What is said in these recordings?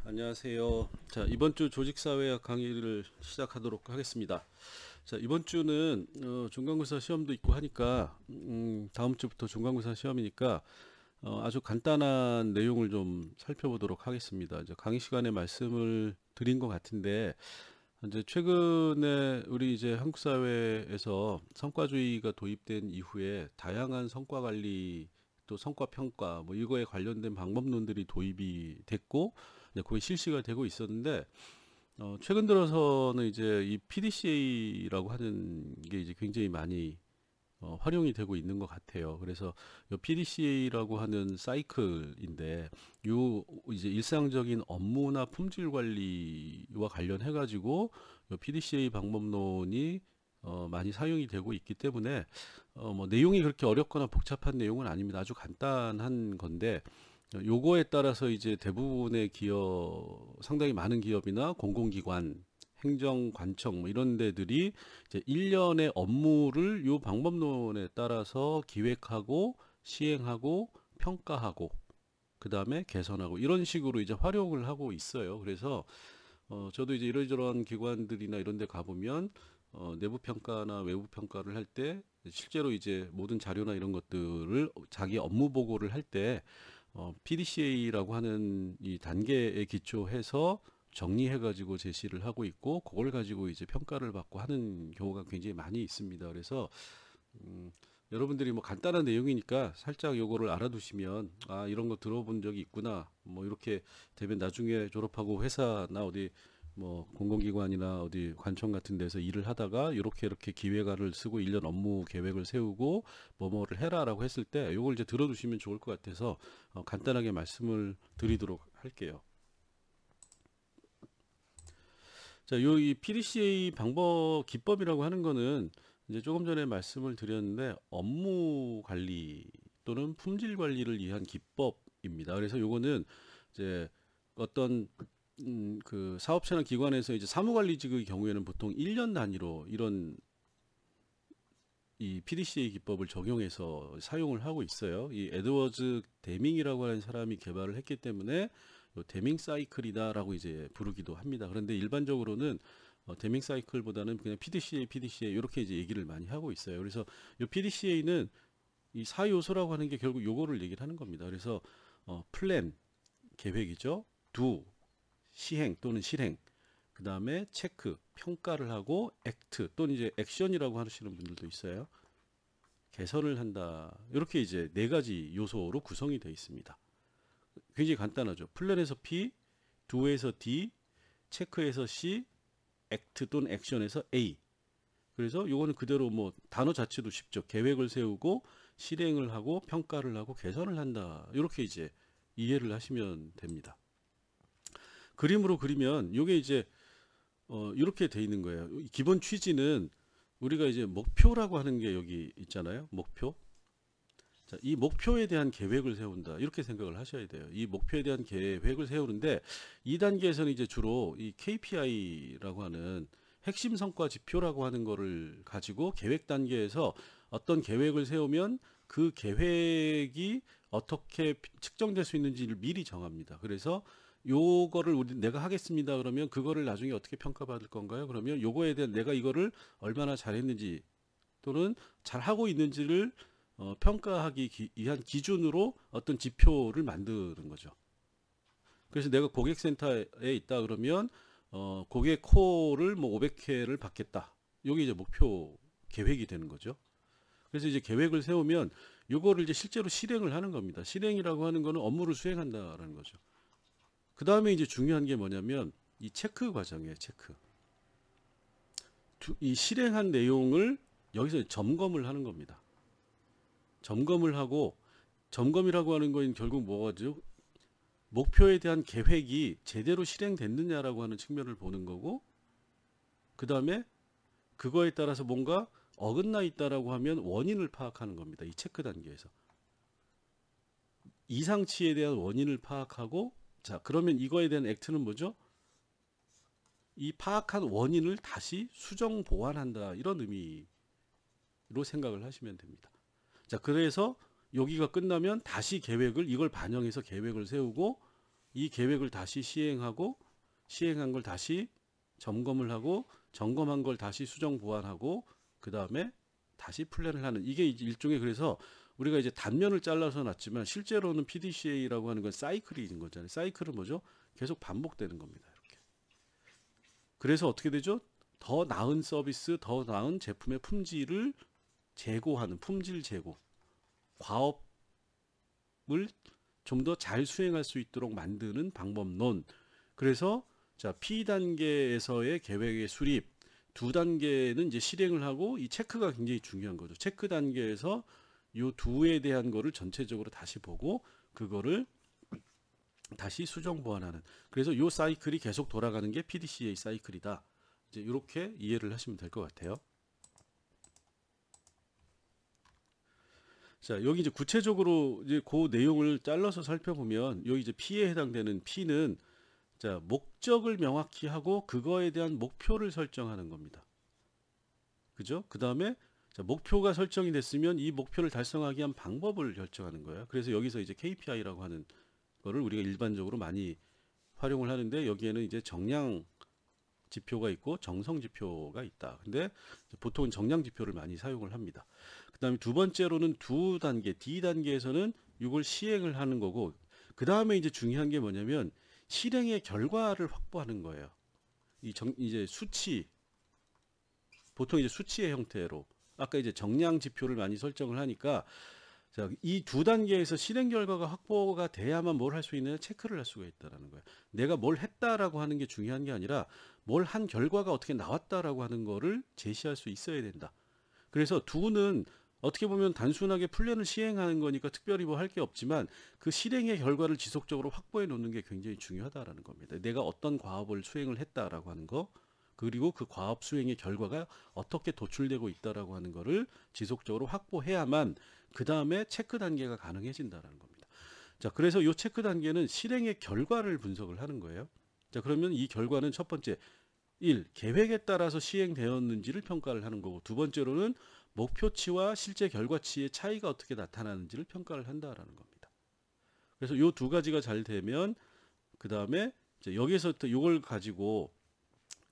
안녕하세요. 자, 이번 주 조직사회학 강의를 시작하도록 하겠습니다. 자, 이번 주는 중간고사 시험도 있고 하니까 다음 주부터 중간고사 시험이니까 아주 간단한 내용을 좀 살펴보도록 하겠습니다. 이제 강의 시간에 말씀을 드린 것 같은데 이제 최근에 우리 이제 한국 사회에서 성과주의가 도입된 이후에 다양한 성과 관리 또 성과 평가 뭐 이거에 관련된 방법론들이 도입이 됐고 이제 거의 실시가 되고 있었는데 최근 들어서는 이제 이 PDCA라고 하는 게 이제 굉장히 많이 활용이 되고 있는 것 같아요. 그래서 이 PDCA라고 하는 사이클인데 요 이제 일상적인 업무나 품질 관리와 관련해 가지고 요 PDCA 방법론이 많이 사용이 되고 있기 때문에 뭐 내용이 그렇게 어렵거나 복잡한 내용은 아닙니다. 아주 간단한 건데 요거에 따라서 이제 대부분의 기업, 상당히 많은 기업이나 공공기관, 행정관청 뭐 이런 데들이 이제 일련의 업무를 요 방법론에 따라서 기획하고 시행하고 평가하고 그 다음에 개선하고 이런 식으로 이제 활용을 하고 있어요. 그래서 저도 이제 이러저러한 기관들이나 이런 데 가보면 내부 평가나 외부 평가를 할 때 실제로 이제 모든 자료나 이런 것들을 자기 업무 보고를 할 때 PDCA라고 하는 이 단계에 기초해서 정리해 가지고 제시를 하고 있고 그걸 가지고 이제 평가를 받고 하는 경우가 굉장히 많이 있습니다. 그래서 여러분들이 뭐 간단한 내용이니까 살짝 요거를 알아두시면 아 이런 거 들어본 적이 있구나 뭐 이렇게 되면 나중에 졸업하고 회사나 어디 뭐 공공기관이나 어디 관청 같은 데서 일을 하다가 이렇게 기획안을 쓰고 1년 업무 계획을 세우고 뭐뭐를 해라라고 했을 때 요걸 이제 들어두시면 좋을 것 같아서 간단하게 말씀을 드리도록 할게요. 자, 요 이 PDCA 방법 기법이라고 하는 거는 이제 조금 전에 말씀을 드렸는데 업무 관리 또는 품질 관리를 위한 기법입니다. 그래서 요거는 이제 어떤 그 사업체나 기관에서 이제 사무관리직의 경우에는 보통 1년 단위로 이런 이 PDCA 기법을 적용해서 사용을 하고 있어요. 이 에드워즈 데밍이라고 하는 사람이 개발을 했기 때문에 요 데밍 사이클이다라고 이제 부르기도 합니다. 그런데 일반적으로는 데밍 사이클보다는 그냥 PDCA 이렇게 이제 얘기를 많이 하고 있어요. 그래서 요 PDCA는 이 4요소라고 하는 게 결국 요거를 얘기를 하는 겁니다. 그래서 플랜 계획이죠. do 시행 또는 실행, 그 다음에 체크 평가를 하고 액트 또는 이제 액션이라고 하시는 분들도 있어요. 개선을 한다. 이렇게 이제 네 가지 요소로 구성이 되어 있습니다. 굉장히 간단하죠. 플랜에서 P, do에서 D, 체크에서 C, 액트 또는 액션에서 A. 그래서 요거는 그대로 뭐 단어 자체도 쉽죠. 계획을 세우고 실행을 하고 평가를 하고 개선을 한다. 이렇게 이제 이해를 하시면 됩니다. 그림으로 그리면 요게 이제 이렇게 돼 있는 거예요. 기본 취지는 우리가 이제 목표라고 하는 게 여기 있잖아요. 목표. 자, 이 목표에 대한 계획을 세운다. 이렇게 생각을 하셔야 돼요. 이 목표에 대한 계획을 세우는데 2단계에서는 이제 주로 이 KPI라고 하는 핵심 성과 지표라고 하는 거를 가지고 계획 단계에서 어떤 계획을 세우면 그 계획이 어떻게 측정될 수 있는지를 미리 정합니다. 그래서 요거를 내가 하겠습니다. 그러면 그거를 나중에 어떻게 평가받을 건가요? 그러면 요거에 대한 내가 이거를 얼마나 잘했는지 또는 잘하고 있는지를 평가하기 위한 기준으로 어떤 지표를 만드는 거죠. 그래서 내가 고객센터에 있다 그러면 고객 콜을 뭐 500회를 받겠다. 여기 이제 목표 계획이 되는 거죠. 그래서 이제 계획을 세우면 요거를 이제 실제로 실행을 하는 겁니다. 실행이라고 하는 거는 업무를 수행한다라는 거죠. 그 다음에 이제 중요한 게 뭐냐면 이 체크 과정이에요. 체크. 이 실행한 내용을 여기서 점검을 하는 겁니다. 점검을 하고 점검이라고 하는 거는 결국 뭐가죠? 목표에 대한 계획이 제대로 실행됐느냐라고 하는 측면을 보는 거고 그 다음에 그거에 따라서 뭔가 어긋나 있다라고 하면 원인을 파악하는 겁니다. 이 체크 단계에서. 이상치에 대한 원인을 파악하고 자 그러면 이거에 대한 액트는 뭐죠? 이 파악한 원인을 다시 수정 보완한다 이런 의미로 생각을 하시면 됩니다. 자 그래서 여기가 끝나면 다시 계획을 이걸 반영해서 계획을 세우고 이 계획을 다시 시행하고 시행한 걸 다시 점검을 하고 점검한 걸 다시 수정 보완하고 그 다음에 다시 플랜을 하는 이게 이제 일종의 그래서 우리가 이제 단면을 잘라서 놨지만 실제로는 PDCA라고 하는 건 사이클인 거잖아요. 사이클은 뭐죠? 계속 반복되는 겁니다. 이렇게. 그래서 어떻게 되죠? 더 나은 서비스, 더 나은 제품의 품질을 제고하는 품질 제고, 과업을 좀 더 잘 수행할 수 있도록 만드는 방법론. 그래서 자, P 단계에서의 계획의 수립, 두 단계는 이제 실행을 하고 이 체크가 굉장히 중요한 거죠. 체크 단계에서 요 두에 대한 거를 전체적으로 다시 보고 그거를 다시 수정 보완하는. 그래서 요 사이클이 계속 돌아가는 게 PDCA 사이클이다. 이제 이렇게 이해를 하시면 될 것 같아요. 자, 여기 이제 구체적으로 이제 그 내용을 잘라서 살펴보면 여기 이제 P에 해당되는 P는 자, 목적을 명확히 하고 그거에 대한 목표를 설정하는 겁니다. 그죠? 그 다음에 목표가 설정이 됐으면 이 목표를 달성하기 위한 방법을 결정하는 거예요. 그래서 여기서 이제 KPI라고 하는 거를 우리가 일반적으로 많이 활용을 하는데 여기에는 이제 정량 지표가 있고 정성 지표가 있다. 근데 보통은 정량 지표를 많이 사용을 합니다. 그 다음에 두 번째로는 두 단계, D 단계에서는 이걸 시행을 하는 거고 그 다음에 이제 중요한 게 뭐냐면 실행의 결과를 확보하는 거예요. 이제 수치, 보통 이제 수치의 형태로 아까 이제 정량 지표를 많이 설정을 하니까 이 두 단계에서 실행 결과가 확보가 돼야만 뭘 할 수 있느냐 체크를 할 수가 있다라는 거예요. 내가 뭘 했다라고 하는 게 중요한 게 아니라 뭘 한 결과가 어떻게 나왔다라고 하는 거를 제시할 수 있어야 된다. 그래서 두는 어떻게 보면 단순하게 플랜을 시행하는 거니까 특별히 뭐 할 게 없지만 그 실행의 결과를 지속적으로 확보해 놓는 게 굉장히 중요하다라는 겁니다. 내가 어떤 과업을 수행을 했다라고 하는 거 그리고 그 과업 수행의 결과가 어떻게 도출되고 있다라고 하는 거를 지속적으로 확보해야만 그 다음에 체크 단계가 가능해진다라는 겁니다. 자, 그래서 이 체크 단계는 실행의 결과를 분석을 하는 거예요. 자, 그러면 이 결과는 첫 번째 1. 계획에 따라서 시행되었는지를 평가를 하는 거고 두 번째로는 목표치와 실제 결과치의 차이가 어떻게 나타나는지를 평가를 한다라는 겁니다. 그래서 이 두 가지가 잘 되면 그 다음에 여기서부터 이걸 가지고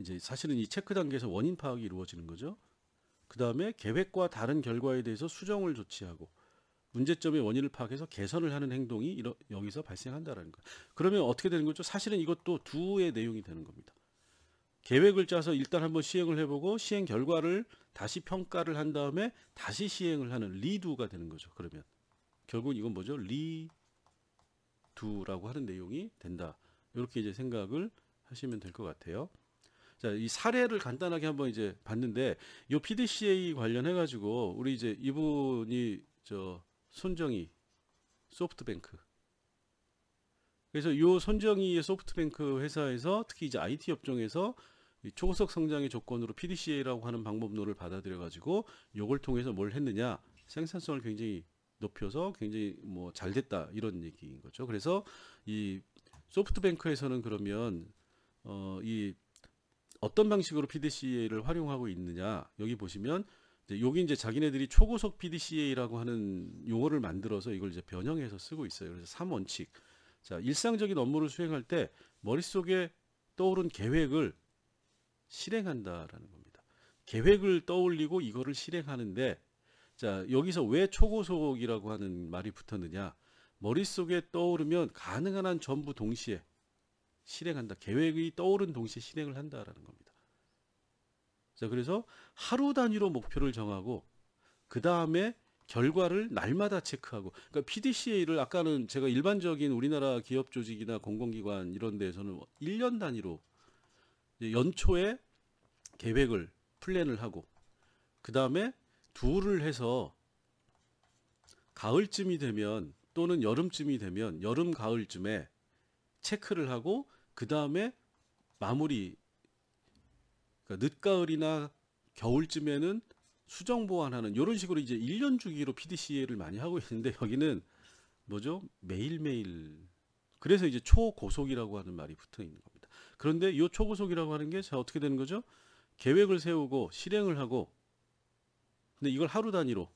이제 사실은 이 체크 단계에서 원인 파악이 이루어지는 거죠. 그 다음에 계획과 다른 결과에 대해서 수정을 조치하고 문제점의 원인을 파악해서 개선을 하는 행동이 여기서 발생한다라는 거예요. 그러면 어떻게 되는 거죠? 사실은 이것도 두의 내용이 되는 겁니다. 계획을 짜서 일단 한번 시행을 해보고 시행 결과를 다시 평가를 한 다음에 다시 시행을 하는 리두가 되는 거죠. 그러면 결국 이건 뭐죠? 리두라고 하는 내용이 된다. 이렇게 이제 생각을 하시면 될 것 같아요. 자, 이 사례를 간단하게 한번 이제 봤는데 이 PDCA 관련해 가지고 우리 이제 이분이 손정희 소프트뱅크. 그래서 이 손정희의 소프트뱅크 회사에서 특히 이제 IT 업종에서 초고속 성장의 조건으로 PDCA라고 하는 방법론을 받아들여 가지고 요걸 통해서 뭘 했느냐? 생산성을 굉장히 높여서 굉장히 뭐 잘 됐다 이런 얘기인 거죠. 그래서 이 소프트뱅크에서는 그러면 이 어떤 방식으로 PDCA를 활용하고 있느냐? 여기 보시면 여기 이제 자기네들이 초고속 PDCA라고 하는 용어를 만들어서 이걸 이제 변형해서 쓰고 있어요. 그래서 3원칙. 자, 일상적인 업무를 수행할 때 머릿속에 떠오른 계획을 실행한다라는 겁니다. 계획을 떠올리고 이거를 실행하는데 자, 여기서 왜 초고속이라고 하는 말이 붙었느냐? 머릿속에 떠오르면 가능한 한 전부 동시에 실행한다. 계획이 떠오른 동시에 실행을 한다라는 겁니다. 자, 그래서 하루 단위로 목표를 정하고 그 다음에 결과를 날마다 체크하고 그러니까 PDCA를 아까는 제가 일반적인 우리나라 기업 조직이나 공공기관 이런 데에서는 1년 단위로 연초에 계획을 플랜을 하고 그 다음에 둘을 해서 가을쯤이 되면 또는 여름쯤이 되면 여름 가을쯤에 체크를 하고 그 다음에 마무리 그러니까 늦가을이나 겨울쯤에는 수정 보완하는 이런 식으로 이제 1년 주기로 PDCA를 많이 하고 있는데 여기는 뭐죠? 매일매일. 그래서 이제 초고속이라고 하는 말이 붙어 있는 겁니다. 그런데 이 초고속이라고 하는 게 자 어떻게 되는 거죠? 계획을 세우고 실행을 하고 근데 이걸 하루 단위로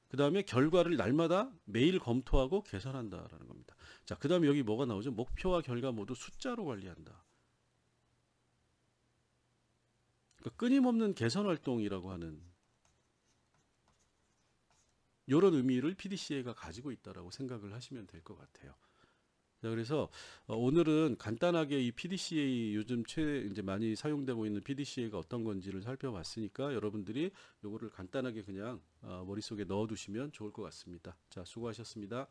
그 다음에 결과를 날마다 매일 검토하고 개선한다라는 겁니다. 자, 그 다음에 여기 뭐가 나오죠? 목표와 결과 모두 숫자로 관리한다. 그러니까 끊임없는 개선 활동이라고 하는 이런 의미를 PDCA가 가지고 있다라고 생각을 하시면 될 것 같아요. 자, 그래서 오늘은 간단하게 이 PDCA 요즘 이제 많이 사용되고 있는 PDCA가 어떤 건지를 살펴봤으니까 여러분들이 요거를 간단하게 그냥 머릿속에 넣어두시면 좋을 것 같습니다. 자, 수고하셨습니다.